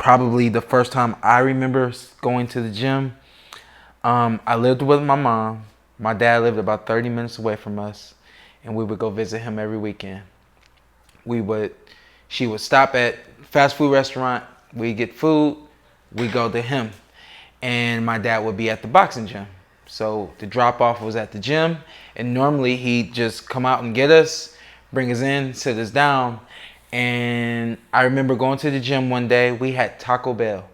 probably the first time I remember going to the gym. I lived with my mom. My dad lived about 30 minutes away from us, and we would go visit him every weekend. She would stop at fast food restaurant. We get food. We go to him, and my dad would be at the boxing gym. So the drop off was at the gym, and normally he'd just come out and get us, bring us in, sit us down. And I remember going to the gym one day. We had Taco Bell.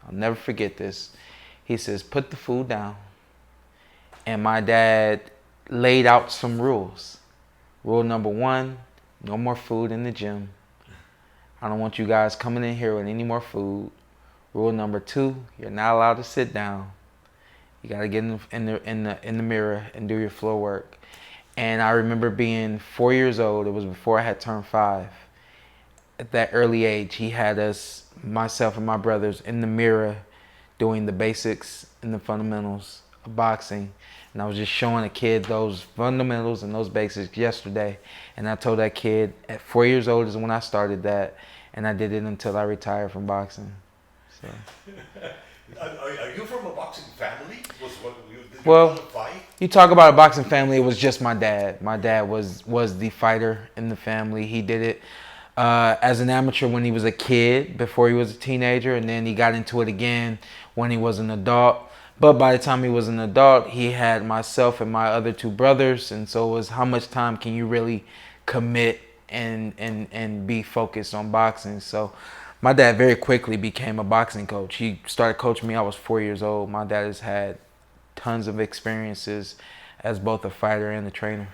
I'll never forget this. He says, "Put the food down." And my dad laid out some rules. Rule number 1, no more food in the gym. I don't want you guys coming in here with any more food. Rule number 2, you're not allowed to sit down. You got to get in the mirror and do your floor work. And I remember being 4 years old. It was before I had turned 5. At that early age, he had us, myself and my brothers, in the mirror doing the basics and the fundamentals of boxing. And I was just showing a kid those fundamentals and those basics yesterday. And I told that kid at 4 years old is when I started that. And I did it until I retired from boxing. So. Are you from a boxing family? Did Well, you fight? you talk about a boxing family, it was just my dad. My dad was the fighter in the family. He did it as an amateur when he was a kid, before he was a teenager, and then he got into it again when he was an adult. But by the time he was an adult, he had myself and my other 2 brothers, and so it was how much time can you really commit and be focused on boxing. So my dad very quickly became a boxing coach. He started coaching me. I was 4 years old. My dad has had tons of experiences as both a fighter and a trainer.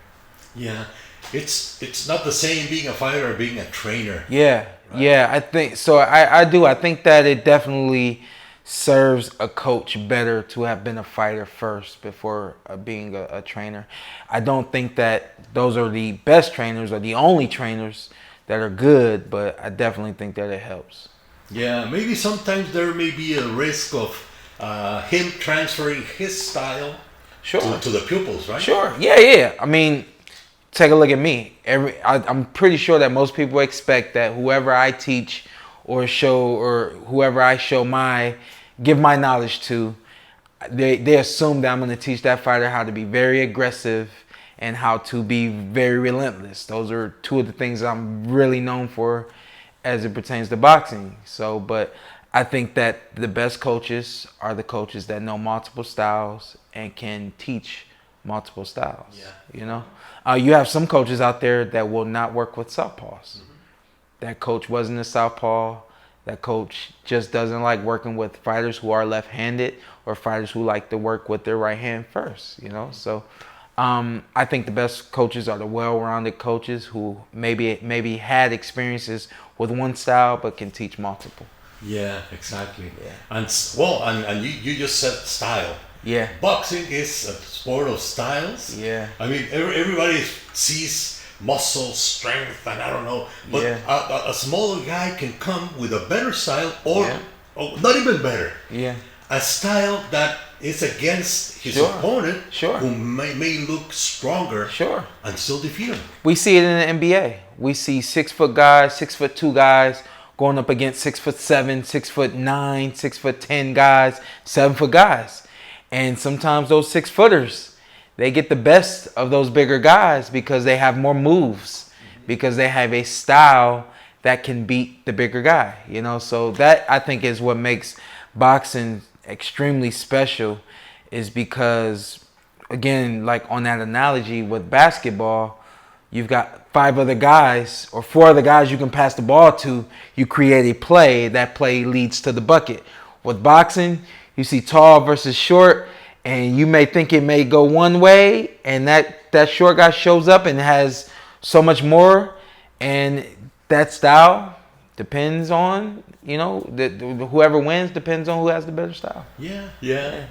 Yeah, it's not the same being a fighter or being a trainer. Yeah, right? Yeah, I think so. I do. I think that it definitely serves a coach better to have been a fighter first before being a trainer. I don't think that those are the best trainers or the only trainers that are good, but I definitely think that it helps. Yeah, maybe sometimes there may be a risk of him transferring his style to the pupils, right? Sure. Yeah. I mean, take a look at me. I'm pretty sure that most people expect that whoever I teach or show, or whoever I give my knowledge to, they assume that I'm going to teach that fighter how to be very aggressive and how to be very relentless. Those are 2 of the things I'm really known for as it pertains to boxing. So, but I think that the best coaches are the coaches that know multiple styles and can teach multiple styles. Yeah. You know, you have some coaches out there that will not work with southpaws. Mm-hmm. That coach wasn't a southpaw. That coach just doesn't like working with fighters who are left-handed or fighters who like to work with their right hand first, you know? So I think the best coaches are the well-rounded coaches who maybe had experiences with one style but can teach multiple. Yeah, exactly. Yeah. And you just said style. Yeah. Boxing is a sport of styles. Yeah. I mean, everybody sees muscle strength and I don't know, but a smaller guy can come with a better style or not even better. Yeah. A style that is against his opponent, who may look stronger, and still defeat him. We see it in the NBA. We see 6-foot guys, 6'2" guys going up against 6'7", 6'9", 6'10" guys, 7-foot guys, and sometimes those 6-footers, they get the best of those bigger guys because they have more moves, because they have a style that can beat the bigger guy, you know? So that, I think, is what makes boxing extremely special, is because, again, like on that analogy with basketball, you've got 5 other guys or 4 other guys you can pass the ball to. You create a play. That play leads to the bucket. With boxing, you see tall versus short, and you may think it may go one way, and that short guy shows up and has so much more, and that style depends on, you know, whoever wins depends on who has the better style. Yeah.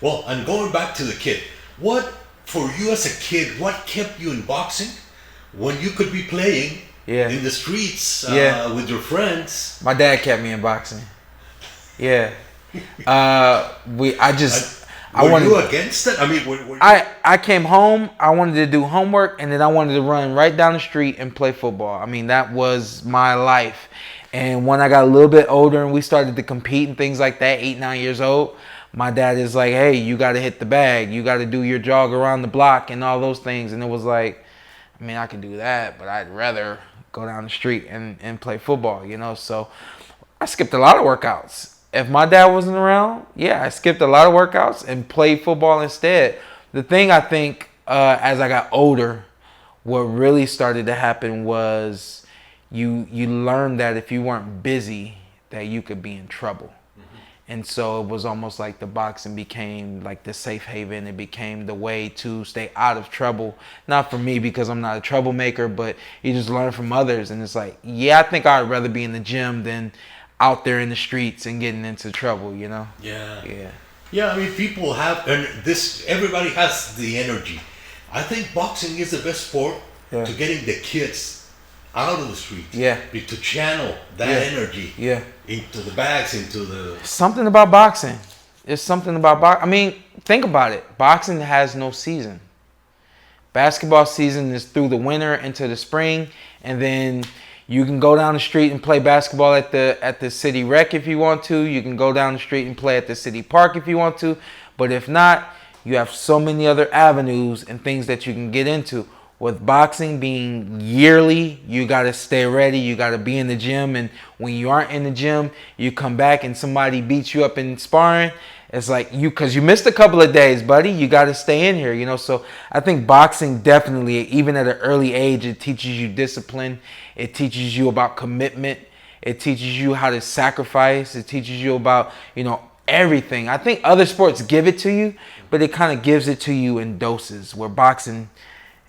Well, and going back to the kid, for you as a kid, what kept you in boxing when you could be playing in the streets with your friends? My dad kept me in boxing. Yeah. Were you against it? I mean, I came home, I wanted to do homework, and then I wanted to run right down the street and play football. I mean, that was my life. And when I got a little bit older and we started to compete and things like that, 8, 9 years old, my dad is like, hey, you got to hit the bag. You got to do your jog around the block and all those things. And it was like, I mean, I can do that, but I'd rather go down the street and play football, you know? So I skipped a lot of workouts. If my dad wasn't around, yeah, I skipped a lot of workouts and played football instead. The thing I think as I got older, what really started to happen was you learned that if you weren't busy, that you could be in trouble. And so it was almost like the boxing became like the safe haven. It became the way to stay out of trouble. Not for me because I'm not a troublemaker, but you just learn from others. And it's like, yeah, I think I'd rather be in the gym than out there in the streets and getting into trouble, you know? Yeah. Yeah. Yeah, I mean, people have, and this, everybody has the energy. I think boxing is the best sport to getting the kids out of the street. Yeah. To channel that energy into the bags, into the... Something about boxing. It's something about boxing. I mean, think about it. Boxing has no season. Basketball season is through the winter into the spring, and then you can go down the street and play basketball at the city rec if you want to. You can go down the street and play at the city park if you want to. But if not, you have so many other avenues and things that you can get into. With boxing being yearly, you got to stay ready. You got to be in the gym. And when you aren't in the gym, you come back and somebody beats you up in sparring. It's like because you missed a couple of days, buddy. You got to stay in here, you know. So I think boxing definitely, even at an early age, it teaches you discipline. It teaches you about commitment. It teaches you how to sacrifice. It teaches you about, you know, everything. I think other sports give it to you, but it kind of gives it to you in doses. Where boxing,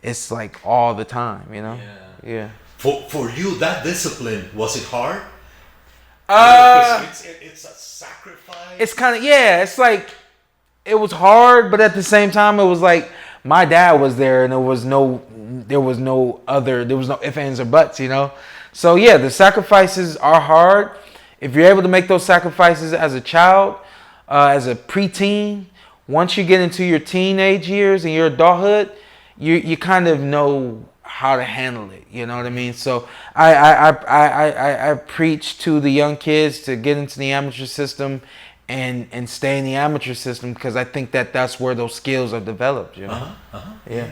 it's like all the time, you know? Yeah. For you, that discipline, was it hard? It's a sacrifice. It's kind of, it's like, it was hard, but at the same time, it was like, my dad was there and there was no ifs, ands, or buts, you know? So yeah, the sacrifices are hard. If you're able to make those sacrifices as a child, as a preteen, once you get into your teenage years and your adulthood, you kind of know how to handle it. You know what I mean? So I preach to the young kids to get into the amateur system and stay in the amateur system because I think that's where those skills are developed. You know? Yeah.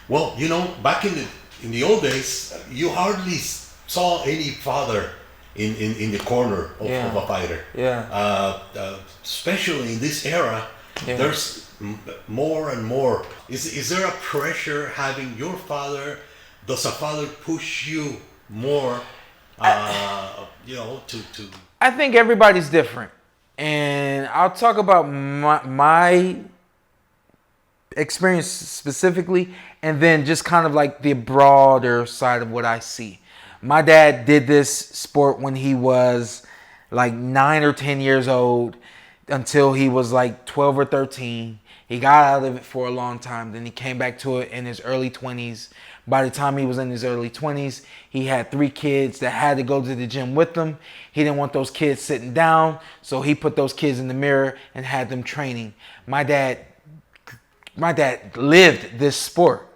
Well, you know, back in the old days, you hardly saw any father in the corner of a fighter. Yeah. Especially in this era, there's more and more. Is there a pressure having your father? Does a father push you more? You know, to. I think everybody's different, and I'll talk about my experience specifically, and then just kind of like the broader side of what I see. My dad did this sport when he was like 9 or 10 years old until he was like 12 or 13. He got out of it for a long time. Then he came back to it in his early 20s. By the time he was in his early 20s, he had 3 kids that had to go to the gym with him. He didn't want those kids sitting down, so he put those kids in the mirror and had them training. My dad lived this sport.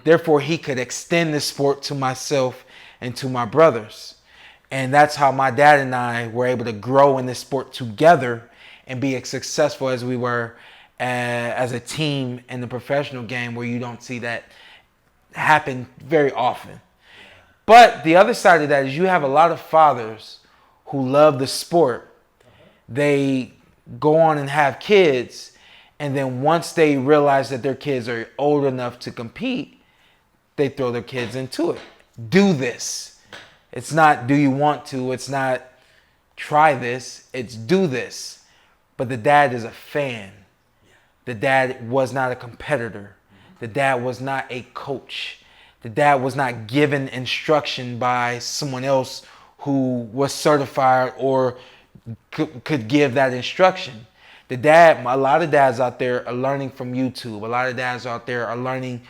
Therefore, he could extend this sport to myself and to my brothers. And that's how my dad and I were able to grow in this sport together and be as successful as we were as a team in the professional game, where you don't see that happen very often. But the other side of that is you have a lot of fathers who love the sport. They go on and have kids, and then once they realize that their kids are old enough to compete, they throw their kids into it. Do this. It's not do you want to, it's not try this, it's do this. But the dad is a fan. The dad was not a competitor. The dad was not a coach. The dad was not given instruction by someone else who was certified or could give that instruction. A lot of dads out there are learning from YouTube. A lot of dads out there are learning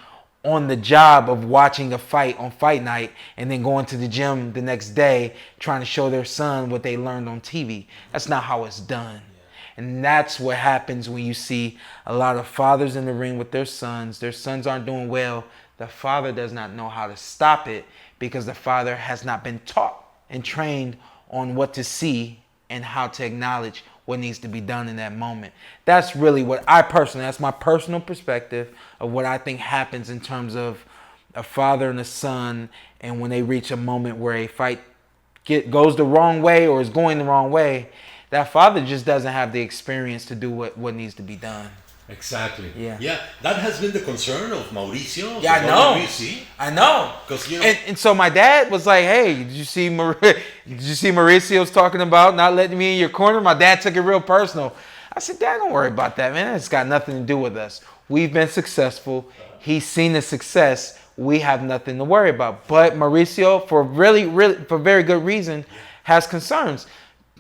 on the job of watching a fight on fight night and then going to the gym the next day trying to show their son what they learned on TV. That's not how it's done. And that's what happens when you see a lot of fathers in the ring with their sons. Their sons aren't doing well. The father does not know how to stop it because the father has not been taught and trained on what to see and how to acknowledge what needs to be done in that moment. That's really what that's my personal perspective of what I think happens in terms of a father and a son, and when they reach a moment where a fight goes the wrong way or is going the wrong way, that father just doesn't have the experience to do what needs to be done. Exactly. Yeah. Yeah. That has been the concern of Mauricio. Yeah, I know. WBC. I know. Because you know. And so my dad was like, "Hey, did you see Mauricio's talking about not letting me in your corner?" My dad took it real personal. I said, "Dad, don't worry about that, man. It's got nothing to do with us. We've been successful. He's seen the success. We have nothing to worry about." But Mauricio, for very good reason, has concerns.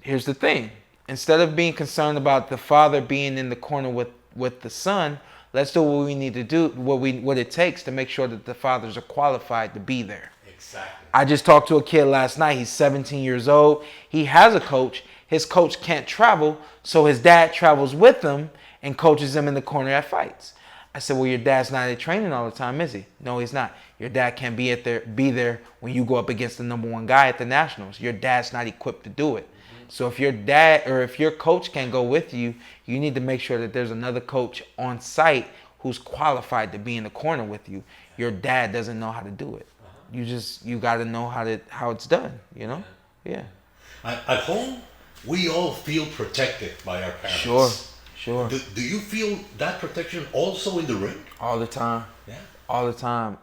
Here's the thing: instead of being concerned about the father being in the corner with the son, let's do what we need to do, what it takes to make sure that the fathers are qualified to be there. Exactly. I just talked to a kid last night. He's 17 years old. He has a coach. His coach can't travel, so his dad travels with him and coaches him in the corner at fights. I said, "Well, your dad's not at training all the time, is he?" "No, he's not. Your dad can't be there when you go up against the number one guy at the Nationals. Your dad's not equipped to do it." So if your dad or if your coach can't go with you, you need to make sure that there's another coach on site who's qualified to be in the corner with you. Your dad doesn't know how to do it. You got to know how it's done, you know? Yeah. At home, we all feel protected by our parents. Sure. Do you feel that protection also in the ring? All the time. Yeah. All the time.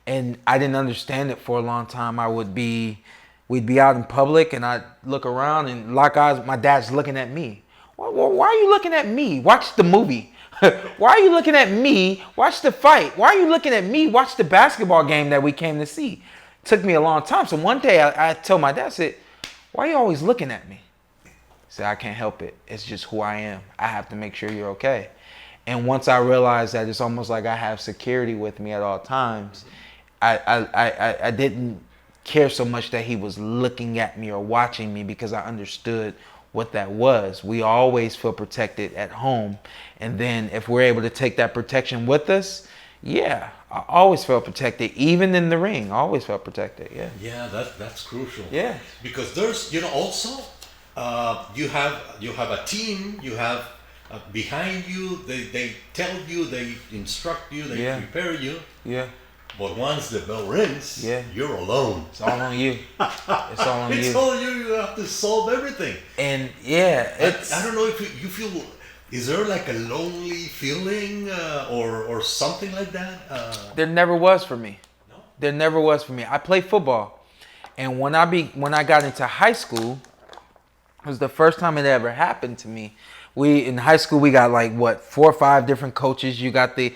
And I didn't understand it for a long time. We'd be out in public and I'd look around and lock eyes. My dad's looking at me. Why are you looking at me? Watch the movie. Why are you looking at me? Watch the fight. Why are you looking at me? Watch the basketball game that we came to see. Took me a long time. So one day I told my dad, I said, "Why are you always looking at me?" He said, "I can't help it. It's just who I am. I have to make sure you're okay." And once I realized that it's almost like I have security with me at all times, I didn't care so much that he was looking at me or watching me, because I understood what that was. We always feel protected at home. And then if we're able to take that protection with us, yeah, I always felt protected, even in the ring. I always felt protected, yeah. Yeah, that's crucial. Yeah. Because there's, also, you have a team, you have behind you, they tell you, they instruct you, they prepare you. Yeah. But once the bell rings, you're alone. It's all on you. It's all on you. It's all you. You have to solve everything. And I don't know if you feel. Is there like a lonely feeling or something like that? There never was for me. No? There never was for me. I played football, and when I got into high school, it was the first time it ever happened to me. In high school we got 4 or 5 different coaches. You got the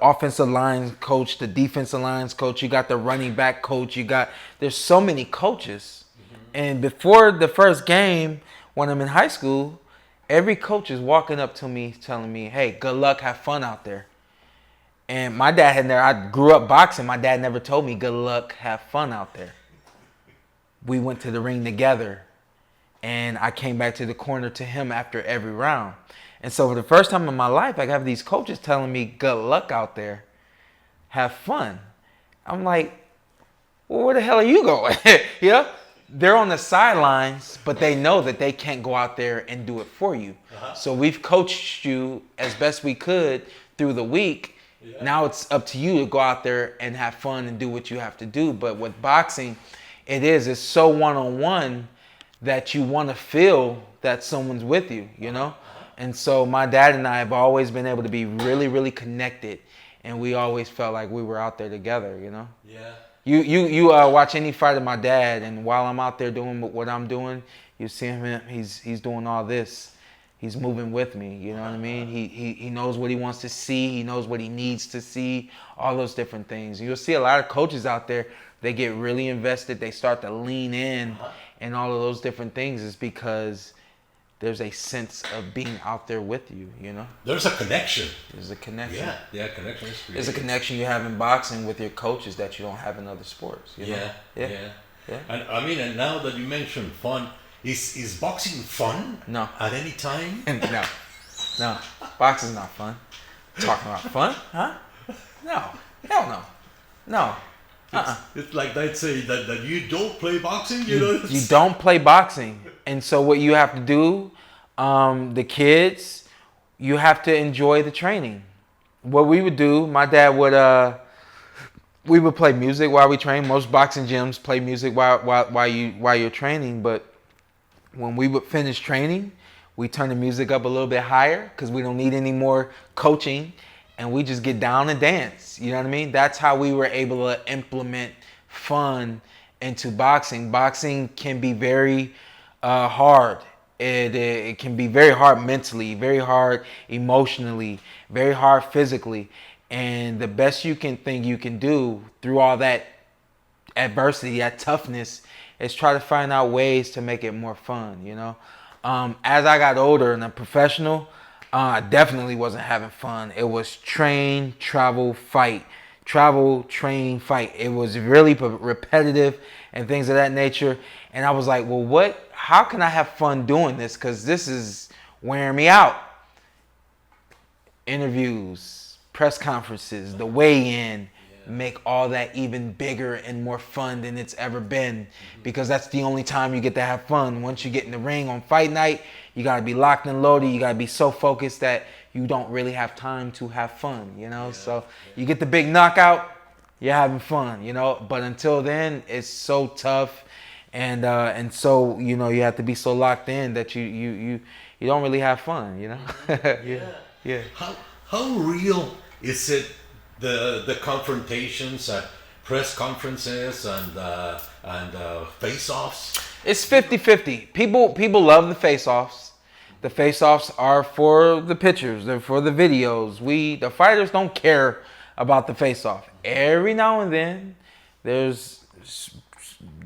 offensive line coach, the defensive lines coach, you got the running back coach, there's so many coaches. And before the first game, when I'm in high school, every coach is walking up to me telling me, "Hey, good luck, have fun out there." And my dad I grew up boxing, my dad never told me good luck, have fun out there. We went to the ring together, and I came back to the corner to him after every round. And so for the first time in my life, I have these coaches telling me, "Good luck out there. Have fun." I'm like, "Well, where the hell are you going?" They're on the sidelines, but they know that they can't go out there and do it for you. So we've coached you as best we could through the week. Yeah. Now it's up to you to go out there and have fun and do what you have to do. But with boxing, it's so one-on-one that you want to feel that someone's with you, And so my dad and I have always been able to be really, really connected, and we always felt like we were out there together, Yeah. You watch any fight of my dad, and while I'm out there doing what I'm doing, you see him. He's doing all this. He's moving with me. You know what I mean? He knows what he wants to see. He knows what he needs to see. All those different things. You'll see a lot of coaches out there. They get really invested. They start to lean in, and all of those different things is because there's a sense of being out there with you, There's a connection. There's a connection. Yeah, connection is created. There's a connection you have in boxing with your coaches that you don't have in other sports. Yeah. And I mean, and now that you mentioned fun, is boxing fun? No. At any time? No. Boxing's not fun. Talking about fun? Huh? No. Hell no. No. It's like they'd say that you don't play boxing, You don't play boxing. And so what you have to do, the kids, you have to enjoy the training. What we would do, my dad would, we would play music while we train. Most boxing gyms play music while you're training. But when we would finish training, we turn the music up a little bit higher because we don't need any more coaching. And we just get down and dance. You know what I mean? That's how we were able to implement fun into boxing. Boxing can be very hard. It can be very hard mentally, very hard emotionally, very hard physically. And the best you can think you can do through all that adversity, that toughness, is try to find out ways to make it more fun, you know? As I got older and a professional, I definitely wasn't having fun. It was train, travel, fight. Travel, train, fight. It was really repetitive and things of that nature. And I was like, well, how can I have fun doing this? Because this is wearing me out. Interviews, press conferences, the weigh-in, make all that even bigger and more fun than it's ever been, because that's the only time you get to have fun. Once you get in the ring on fight night, you got to be locked and loaded. You got to be so focused that you don't really have time to have fun, you know? So you get the big knockout, you're having fun, you know? But until then, it's so tough. And so, you know, you have to be so locked in that you don't really have fun, you know? Yeah. How real is it, the confrontations at press conferences and face-offs? It's 50-50. People love the face-offs. The face-offs are for the pictures. They're for the videos. The fighters don't care about the face-off. Every now and then,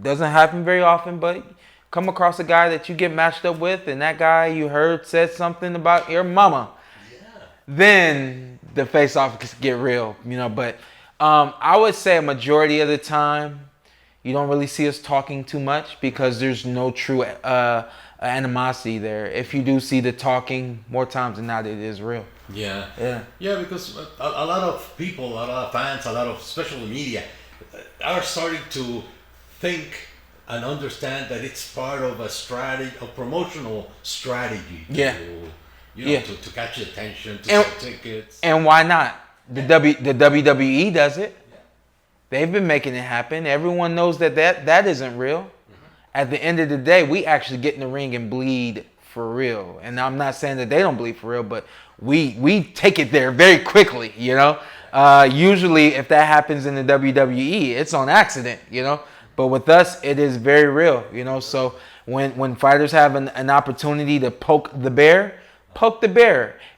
doesn't happen very often, but come across a guy that you get matched up with, and that guy you heard said something about your mama. Then the face-off can get real, you know. But I would say a majority of the time, you don't really see us talking too much because there's no true animosity there. If you do see the talking, more times than not, it is real. Yeah, because a lot of people, a lot of fans, a lot of special media are starting to think and understand that it's part of a strategy, a promotional strategy. To catch attention, to sell tickets. And why not? The WWE does it. They've been making it happen. Everyone knows that isn't real. At the end of the day, we actually get in the ring and bleed for real. And I'm not saying that they don't bleed for real, but we take it there very quickly, you know. Usually, if that happens in the WWE, it's on accident, you know. But with us, it is very real, you know. So when fighters have an opportunity to poke the bear,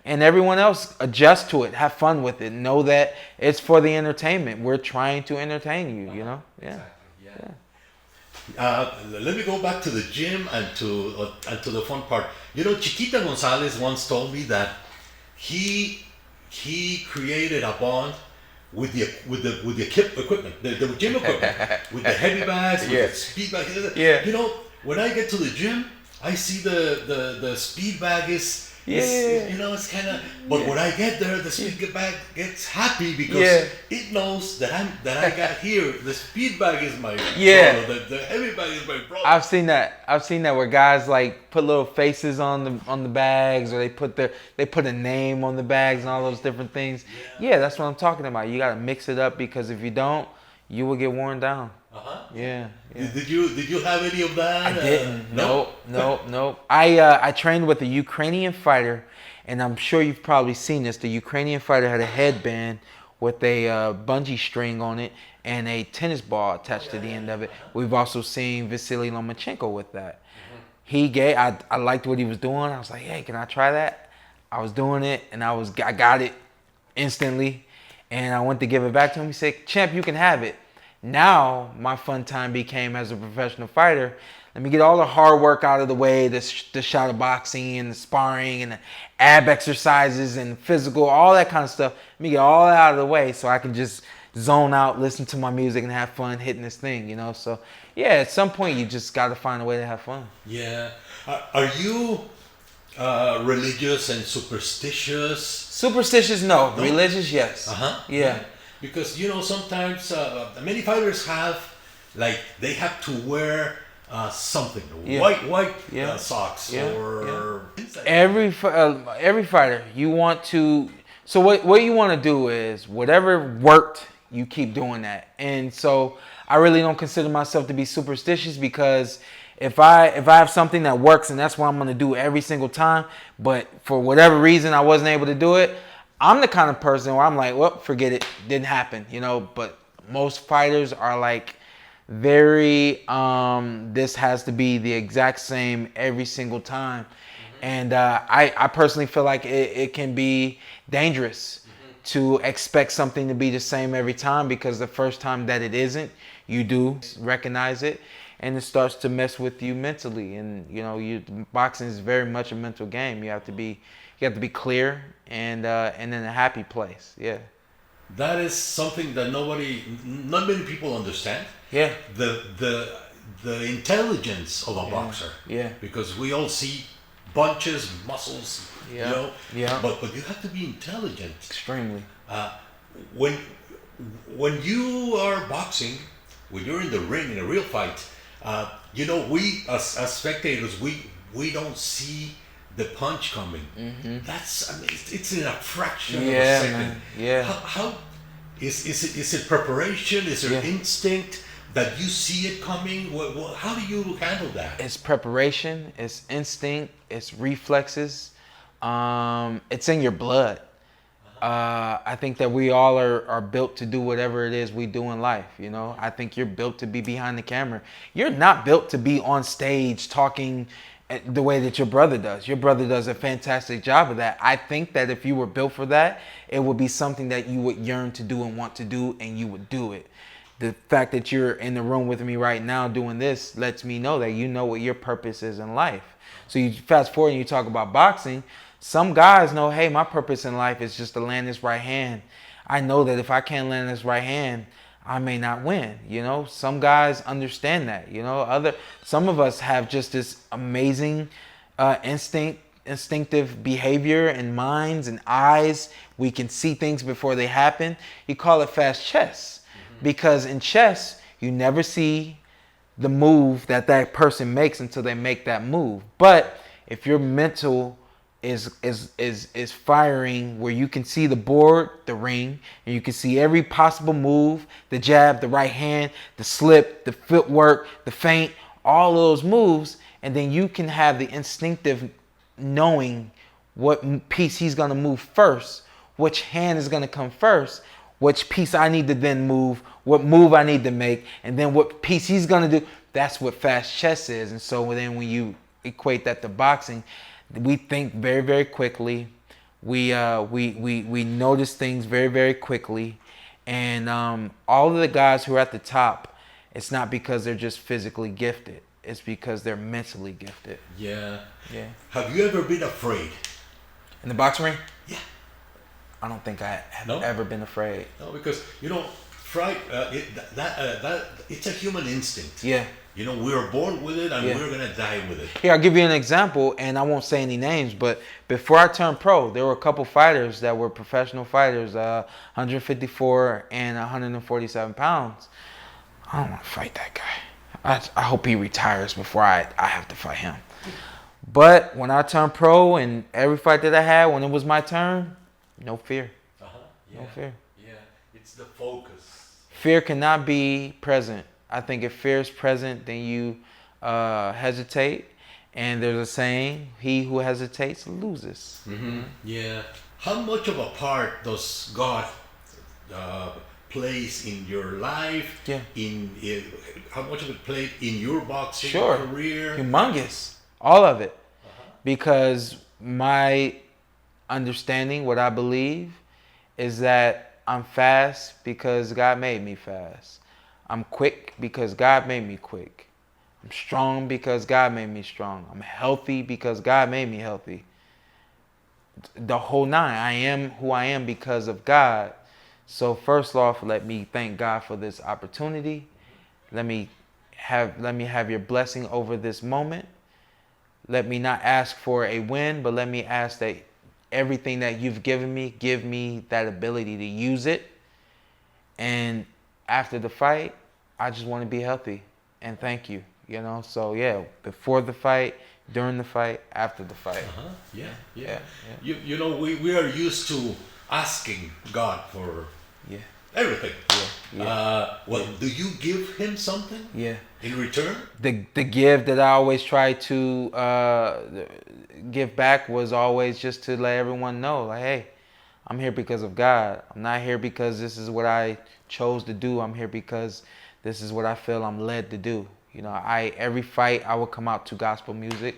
and everyone else adjust to it, have fun with it, know that it's for the entertainment. We're trying to entertain you, you know. Let me go back to the gym and to the fun part. You know, Chiquita Gonzalez once told me that he created a bond with the equipment, the gym equipment, with the heavy bags, with the speed bags. You know, when I get to the gym, I see the speed bag is. You know, it's kind of. But when I get there, the speed bag gets happy because it knows that I got here. The speed bag is my brother. The heavy bag is my brother. I've seen that where guys like put little faces on the bags, or they put a name on the bags and all those different things. Yeah, that's what I'm talking about. You gotta mix it up because if you don't, you will get worn down. Yeah. Did you have any of that? I didn't. Nope. I trained with a Ukrainian fighter, and I'm sure you've probably seen this. The Ukrainian fighter had a headband with a bungee string on it and a tennis ball attached to the end of it. We've also seen Vasily Lomachenko with that. I liked what he was doing. I was like, hey, can I try that? I was doing it, and I got it instantly, and I went to give it back to him. He said, champ, you can have it. Now, my fun time became, as a professional fighter, let me get all the hard work out of the way, the shadow boxing and the sparring and the ab exercises and physical, all that kind of stuff. Let me get all that out of the way so I can just zone out, listen to my music, and have fun hitting this thing, you know? So, yeah, at some point, you just got to find a way to have fun. Yeah. Are you religious and superstitious? Superstitious, no. Religious, yes. Yeah. Because sometimes many fighters have like they have to wear something white socks or every fighter you want to. So what you want to do is whatever worked, you keep doing that. And so I really don't consider myself to be superstitious, because if I have something that works and that's what I'm going to do every single time, but for whatever reason I wasn't able to do it, I'm the kind of person where I'm like, well, forget it, didn't happen, But most fighters are like very this has to be the exact same every single time. And I personally feel like it can be dangerous to expect something to be the same every time, because the first time that it isn't, you do recognize it, and it starts to mess with you mentally. And boxing is very much a mental game. You have to be clear and in a happy place. Yeah. That is something that not many people understand. Yeah. The intelligence of a boxer. Yeah. Because we all see bunches, muscles, Yeah. But you have to be intelligent. Extremely. When you are boxing, when you're in the ring in a real fight, we as spectators, we don't see the punch coming. It's in a fraction of a second. Man. Yeah. How is it preparation? Is there instinct that you see it coming? How do you handle that? It's preparation. It's instinct. It's reflexes. It's in your blood. I think that we all are built to do whatever it is we do in life. I think you're built to be behind the camera. You're not built to be on stage talking the way that your brother does. Your brother does a fantastic job of that. I think that if you were built for that, it would be something that you would yearn to do and want to do, and you would do it. The fact that you're in the room with me right now doing this lets me know that you know what your purpose is in life. So you fast forward and you talk about boxing. Some guys know, hey, my purpose in life is just to land this right hand. I know that if I can't land this right hand, I may not win. Some guys understand that. Some of us have just this amazing instinctive behavior and minds and eyes. We can see things before they happen. You call it fast chess, because in chess you never see the move that person makes until they make that move. But if your mental is firing, where you can see the board, the ring, and you can see every possible move, the jab, the right hand, the slip, the footwork, the feint, all those moves, and then you can have the instinctive knowing what piece he's going to move first, which hand is going to come first, which piece I need to then move, what move I need to make, and then what piece he's going to do. That's what fast chess is. And so then when you equate that to boxing, we think very, very quickly. We notice things very, very quickly. And all of the guys who are at the top, it's not because they're just physically gifted. It's because they're mentally gifted. Yeah. Yeah. Have you ever been afraid? In the boxing ring? Yeah. I don't think I have ever been afraid. No, because fright. It's a human instinct. Yeah. We were born with it, and we're gonna die with it. Here, I'll give you an example, and I won't say any names, but before I turned pro, there were a couple fighters that were professional fighters, 154 and 147 pounds. I don't want to fight that guy. I hope he retires before I have to fight him. But when I turned pro, and every fight that I had, when it was my turn, no fear. Yeah. No fear. Yeah, it's the focus. Fear cannot be present. I think if fear is present, then you hesitate. And there's a saying, he who hesitates loses. Yeah. How much of a part does God plays in your life? Yeah. How much of it played in your boxing career? Humongous. All of it. Because my understanding, what I believe, is that I'm fast because God made me fast. I'm quick because God made me quick. I'm strong because God made me strong. I'm healthy because God made me healthy. The whole nine. I am who I am because of God. So first off, let me thank God for this opportunity. Let me have your blessing over this moment. Let me not ask for a win, but let me ask that everything that you've given me, give me that ability to use it And after the fight, I just want to be healthy and thank you. You know, so yeah, before the fight, during the fight, after the fight. Yeah. You know, we are used to asking God for everything. Do you give him something? In return? The give that I always try to give back was always just to let everyone know, like, hey, I'm here because of God. I'm not here because this is what I chose to do. I'm here because this is what I feel I'm led to do. You know, every fight I would come out to gospel music.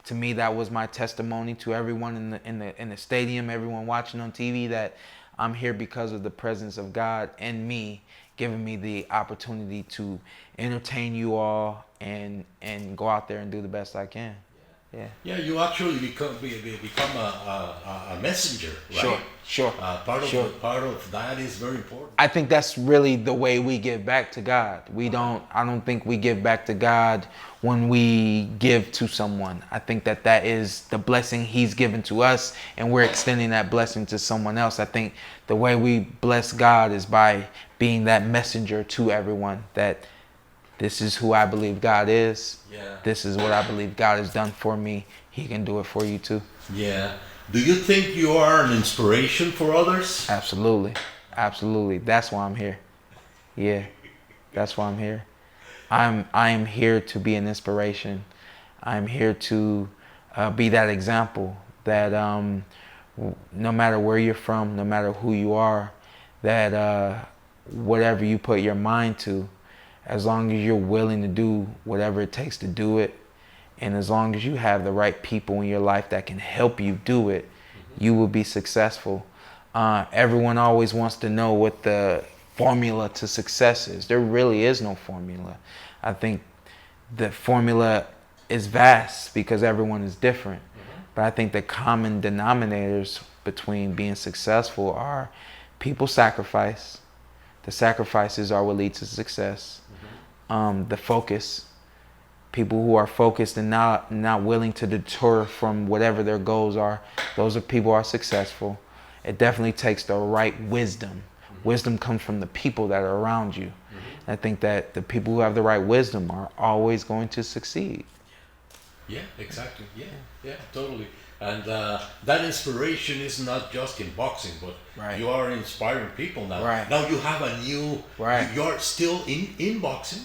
To me, that was my testimony to everyone in the stadium, everyone watching on TV, that I'm here because of the presence of God in me, giving me the opportunity to entertain you all and go out there and do the best I can. Yeah, you actually become a messenger, right? Sure. Part of that is very important. I think that's really the way we give back to God. I don't think we give back to God when we give to someone. I think that is the blessing He's given to us, and we're extending that blessing to someone else. I think the way we bless God is by being that messenger to everyone, that this is who I believe God is. This is what I believe God has done for me. He can do it for you too. Yeah. Do you think you are an inspiration for others? Absolutely. That's why I'm here. Yeah. That's why I'm here. I am here to be an inspiration. I'm here to be that example that no matter where you're from, no matter who you are, that whatever you put your mind to, as long as you're willing to do whatever it takes to do it, and as long as you have the right people in your life that can help you do it, you will be successful. Everyone always wants to know what the formula to success is. There really is no formula. I think the formula is vast because everyone is different. But I think the common denominators between being successful are people sacrifice. The sacrifices are what lead to success. The focus. People who are focused and not willing to deter from whatever their goals are. Those are people who are successful. It definitely takes the right wisdom. Wisdom comes from the people that are around you. I think that the people who have the right wisdom are always going to succeed. Yeah, exactly. Yeah, totally. And that inspiration is not just in boxing, but you are inspiring people now. Now you have a new. You're still in boxing.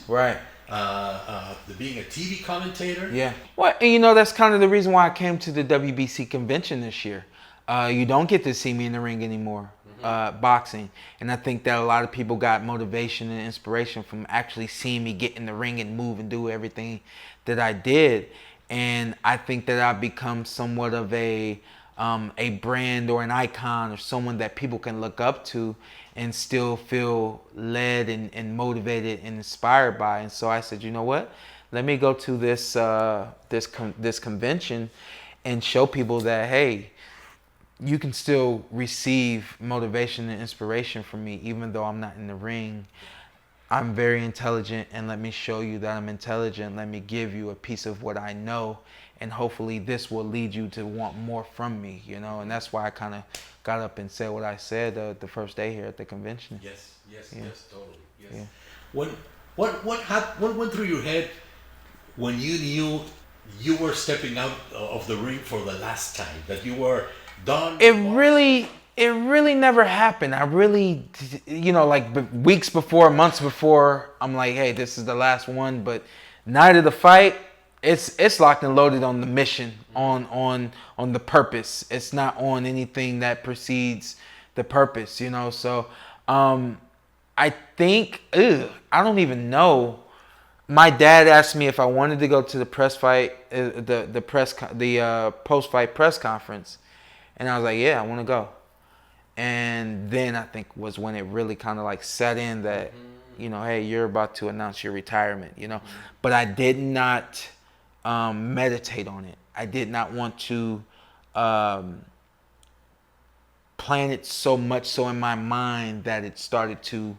Being a TV commentator. Yeah. Well, and you know, that's kind of the reason why I came to the WBC convention this year. You don't get to see me in the ring anymore, boxing. And I think that a lot of people got motivation and inspiration from actually seeing me get in the ring and move and do everything that I did. And I think that I've become somewhat of a brand or an icon or someone that people can look up to and still feel led and motivated and inspired by. And so I said, you know what? Let me go to this convention and show people that, hey, you can still receive motivation and inspiration from me even though I'm not in the ring. I'm very intelligent, and let me show you that I'm intelligent. Let me give you a piece of what I know, and hopefully this will lead you to want more from me, you know. And that's why I kind of got up and said what I said the first day here at the convention. Yes, totally. Yes. Yeah. What went through your head when you knew you were stepping out of the ring for the last time, that you were done? It really never happened. I really, you know, like weeks before, months before, I'm like, hey, this is the last one. But night of the fight, it's locked and loaded on the mission, on the purpose. It's not on anything that precedes the purpose, you know. So I think, I don't even know. My dad asked me if I wanted to go to the press fight, the post-fight press conference, and I was like, yeah, I want to go. And then I think was when it really kind of like set in that, you know, hey, you're about to announce your retirement, you know. But I did not meditate on it. I did not want to plan it so much so in my mind that it started to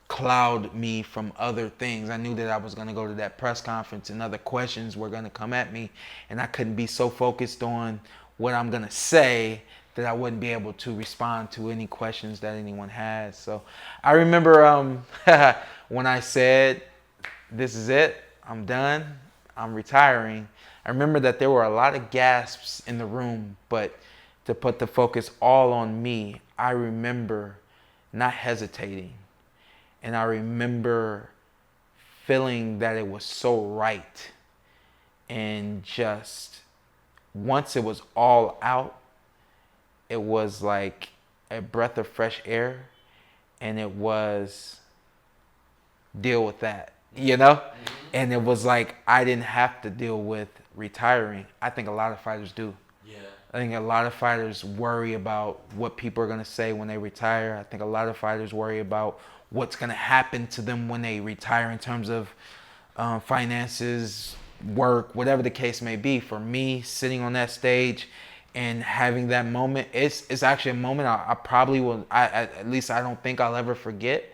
cloud me from other things. I knew that I was going to go to that press conference and other questions were going to come at me, and I couldn't be so focused on what I'm going to say that I wouldn't be able to respond to any questions that anyone had. So I remember when I said, this is it, I'm done, I'm retiring. I remember that there were a lot of gasps in the room, but to put the focus all on me, I remember not hesitating. And I remember feeling that it was so right. And just once it was all out, it was like a breath of fresh air. And it was deal with that, you know? Mm-hmm. And it was like I didn't have to deal with retiring. I think a lot of fighters do. Yeah. I think a lot of fighters worry about what people are going to say when they retire. I think a lot of fighters worry about what's going to happen to them when they retire in terms of finances, work, whatever the case may be. For me, sitting on that stage and having that moment, it's actually a moment I probably will, at least I don't think I'll ever forget,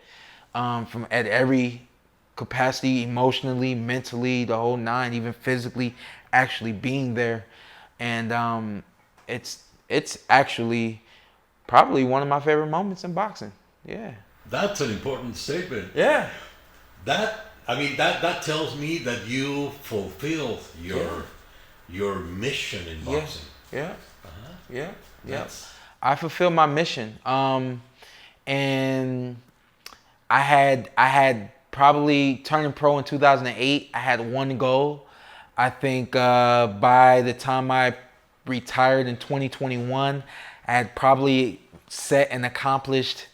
from at every capacity, emotionally, mentally, the whole nine, even physically, actually being there. And it's actually probably one of my favorite moments in boxing. Yeah. That's an important statement. Yeah. That tells me that you fulfilled your mission in boxing. Yeah. Uh-huh. Yeah. Yeah. I fulfilled my mission. And I had probably turning pro in 2008. I had one goal. I think by the time I retired in 2021, I had probably set and accomplished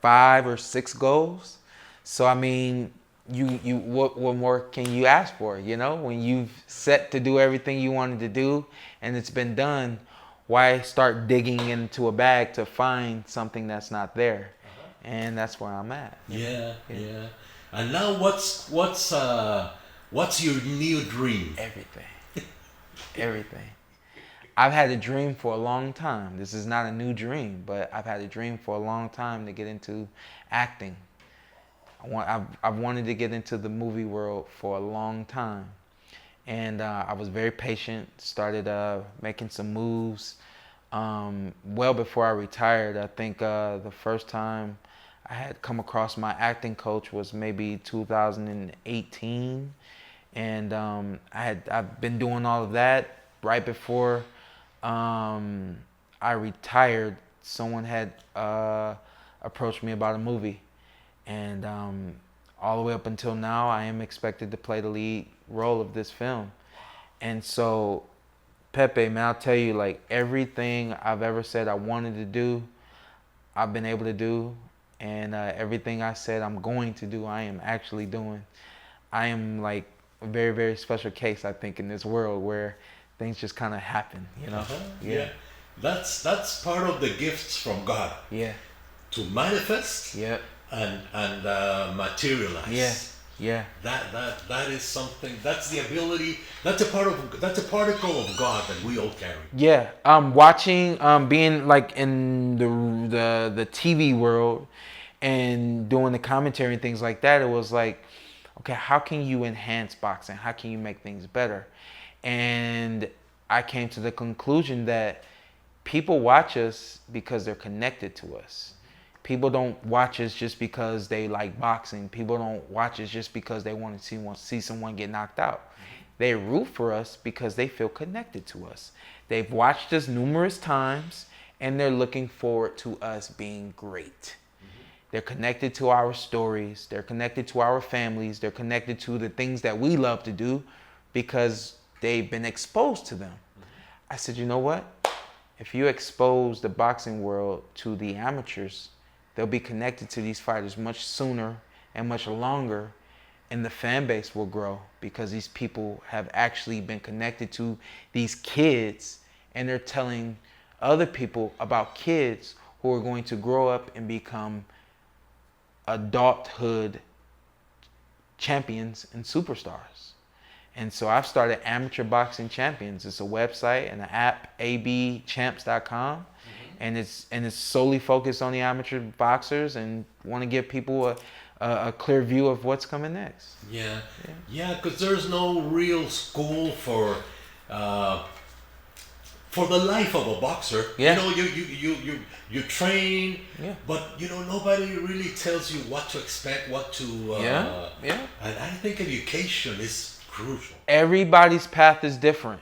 5 or 6 goals. So I mean, you what more can you ask for? You know, when you've set to do everything you wanted to do and it's been done, why start digging into a bag to find something that's not there? Uh-huh. And that's where I'm at. Yeah. And now what's your new dream? Everything. I've had a dream for a long time. This is not a new dream, but I've had a dream for a long time to get into acting. I've wanted to get into the movie world for a long time. And I was very patient, started making some moves. Well before I retired, I think the first time I had come across my acting coach was maybe 2018. And I've been doing all of that. Right before I retired, someone had approached me about a movie. And all the way up until now, I am expected to play the lead role of this film. And so, Pepe, man, I'll tell you, like, everything I've ever said I wanted to do, I've been able to do. And everything I said I'm going to do, I am actually doing. I am like a very, very special case, I think, in this world where things just kind of happen, you know? Uh-huh. Yeah. That's part of the gifts from God. Yeah. To manifest. Yeah. And materialize. Yeah. That is something. That's the ability. That's a particle of God that we all carry. Yeah. Watching, being like in the TV world and doing the commentary and things like that, it was like, okay, how can you enhance boxing? How can you make things better? And I came to the conclusion that people watch us because they're connected to us. People don't watch us just because they like boxing. People don't watch us just because they want to see someone get knocked out. They root for us because they feel connected to us. They've watched us numerous times and they're looking forward to us being great. They're connected to our stories. They're connected to our families. They're connected to the things that we love to do because they've been exposed to them. I said, you know what? If you expose the boxing world to the amateurs, they'll be connected to these fighters much sooner and much longer, and the fan base will grow because these people have actually been connected to these kids, and they're telling other people about kids who are going to grow up and become adulthood champions and superstars. And so I've started Amateur Boxing Champions. It's a website and an app, abchamps.com. And it's solely focused on the amateur boxers and want to give people a clear view of what's coming next. Yeah, because there's no real school for the life of a boxer, Yeah. you know, you train, Yeah. but you know nobody really tells you what to expect, what to. Yeah. And I think education is crucial. Everybody's path is different.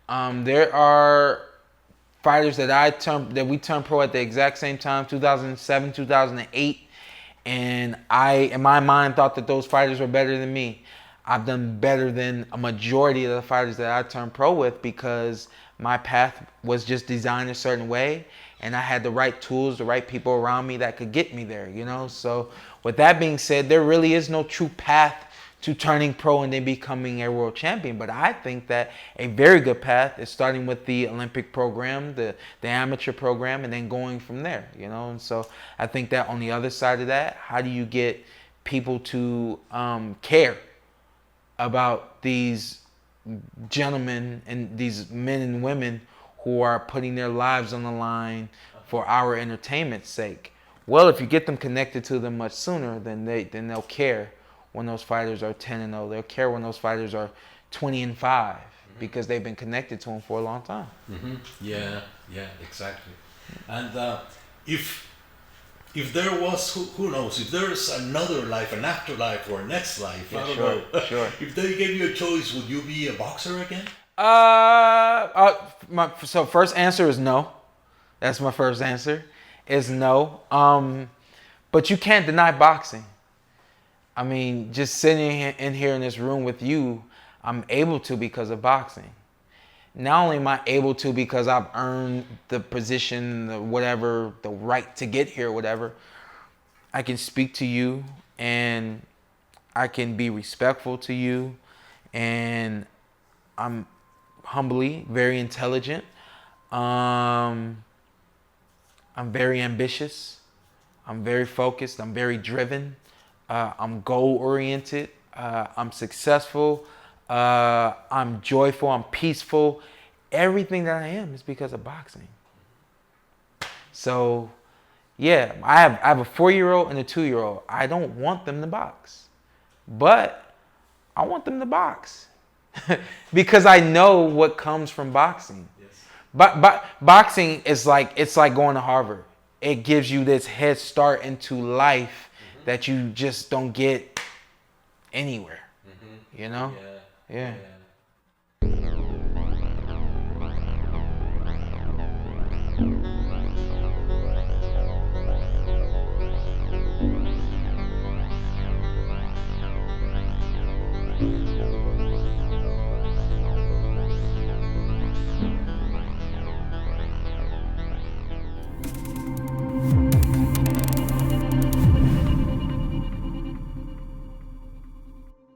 There are fighters that we turned pro at the exact same time, 2007, 2008, and I, in my mind, thought that those fighters were better than me. I've done better than a majority of the fighters that I turned pro with because my path was just designed a certain way, and I had the right tools, the right people around me that could get me there, you know? So with that being said, there really is no true path to turning pro and then becoming a world champion. But I think that a very good path is starting with the Olympic program, the amateur program, and then going from there, you know? And so I think that on the other side of that, how do you get people to care about these gentlemen and these men and women who are putting their lives on the line for our entertainment's sake? Well, if you get them connected to them much sooner, then they'll care when those fighters are 10-0. They'll care when those fighters are 20-5 because they've been connected to them for a long time. Mm-hmm. Yeah, exactly. And if there was, who knows, if there's another life, an afterlife or a next life, I don't know. Sure. If they gave you a choice, would you be a boxer again? So first answer is no. That's my first answer, is no. But you can't deny boxing. I mean, just sitting in here in this room with you, I'm able to because of boxing. Not only am I able to because I've earned the position, the whatever, the right to get here, whatever, I can speak to you and I can be respectful to you, and I'm humbly very intelligent. I'm very ambitious. I'm very focused. I'm very driven. I'm goal-oriented. I'm successful. I'm joyful. I'm peaceful. Everything that I am is because of boxing. So, yeah, I have a 4-year-old and a 2-year-old. I don't want them to box, but I want them to box because I know what comes from boxing. Yes. But boxing is it's like going to Harvard. It gives you this head start into life that you just don't get anywhere. You know? Yeah.